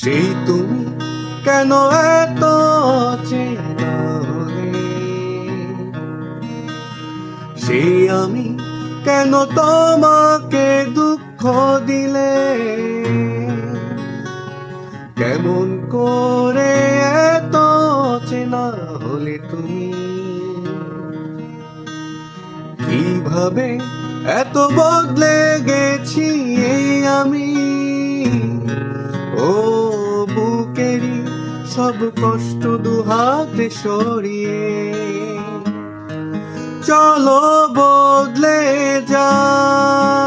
সেই তুমি কেন এত অচেনা হলে, সেই আমি কেন তোমাকে দুঃখ দিলে, কেমন করে এত অচেনা হলে তুমি, কিভাবে এত বদলে গেছি এই আমি। ও বুকেরই সব কষ্ট দুহাতে সরিয়ে চলো বদলে যাই।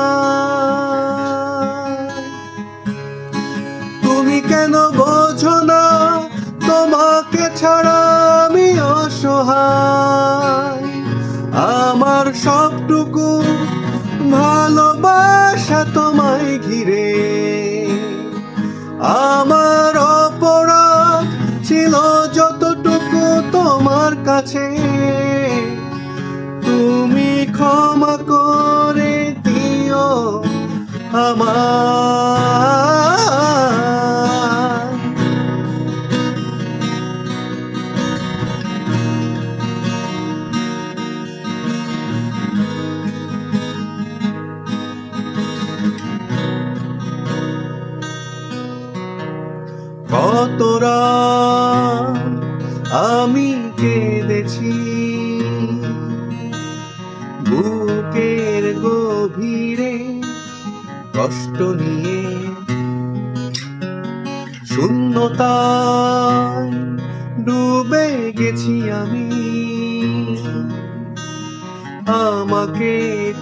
তুমি কেন বোঝো না তোমাকে ছাড়া আমি অসহায়, আমার সবটুকু ভালোবাসা তোমায় ঘিরে। আমার অপরাধ ছিল যতটুকু তোমার কাছে, তুমি ক্ষমা করে দিও আমায়। কত রাত আমি কেঁদেছি বুকের গভীরে কষ্ট নিয়ে, শূন্যতায় ডুবে গেছি আমি। আমাকে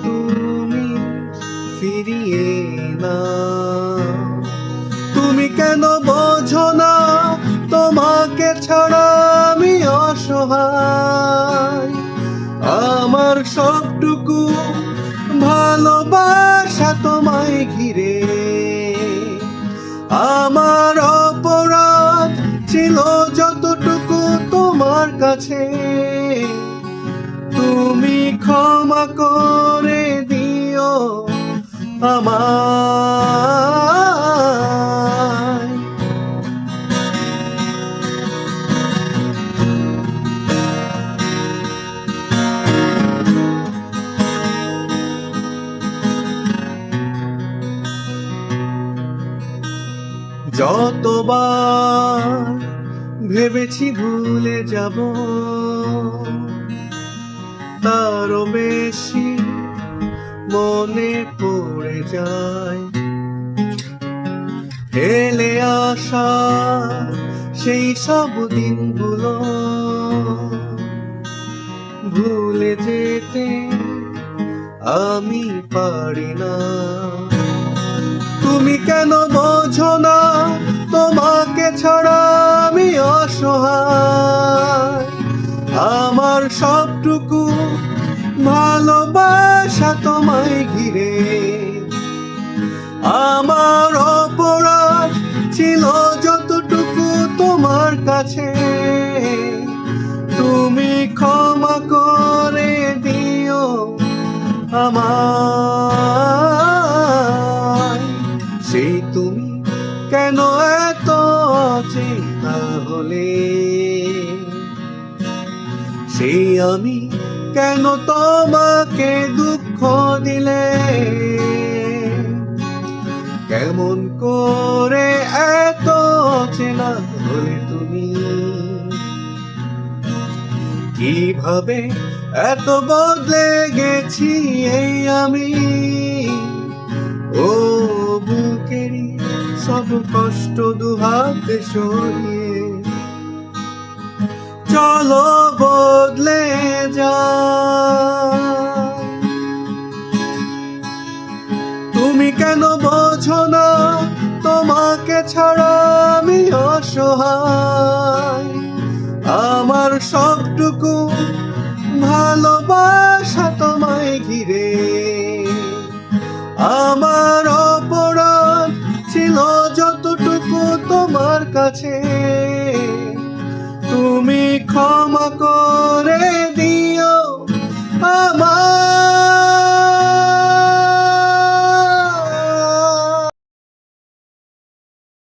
তুমি ফিরিয়ে না, তুমি কেন বোঝো না তোমাকে ছাড়া আমি অসহায়, আমার সবটুকু ভালোবাসা তোমায় ঘিরে। আমার অপরাধ ছিল যতটুকু তোমার কাছে, তুমি ক্ষমা করে দিও আমায়। যতবার ভেবেছি ভুলে যাব, তারও বেশি মনে পড়ে যায় ফেলে আসা সেই সব দিনগুলো। ভুলে যেতে আমি পারি না, তুমি কেন বোঝো না তোমাকে ছাড়া আমি অসহায়, আমার সবটুকু ভালোবাসা তোমায় ঘিরে। আমার অপরাধ ছিল যতটুকু তোমার কাছে, তুমি ক্ষমা করে দিও আমায়। সেই তুমি কেন এত অচেনা হলে, সেই আমি কেন তোমাকে দুঃখ দিলে, কেমন করে এত অচেনা হলে তুমি, কিভাবে এত বদলে গেছি এই আমি। ও বুকেরই সব কষ্ট দুহাতে সরিয়ে চলো বদলে যাই। তুমি কেন বোঝো না তোমাকে ছাড়া আমি অসহায়, আমার সবটুকু ভালোবাসা তোমায় ঘিরে। আমার অপরাধ ছিল যতটুকু তোমার কাছে, তুমি ক্ষমা করে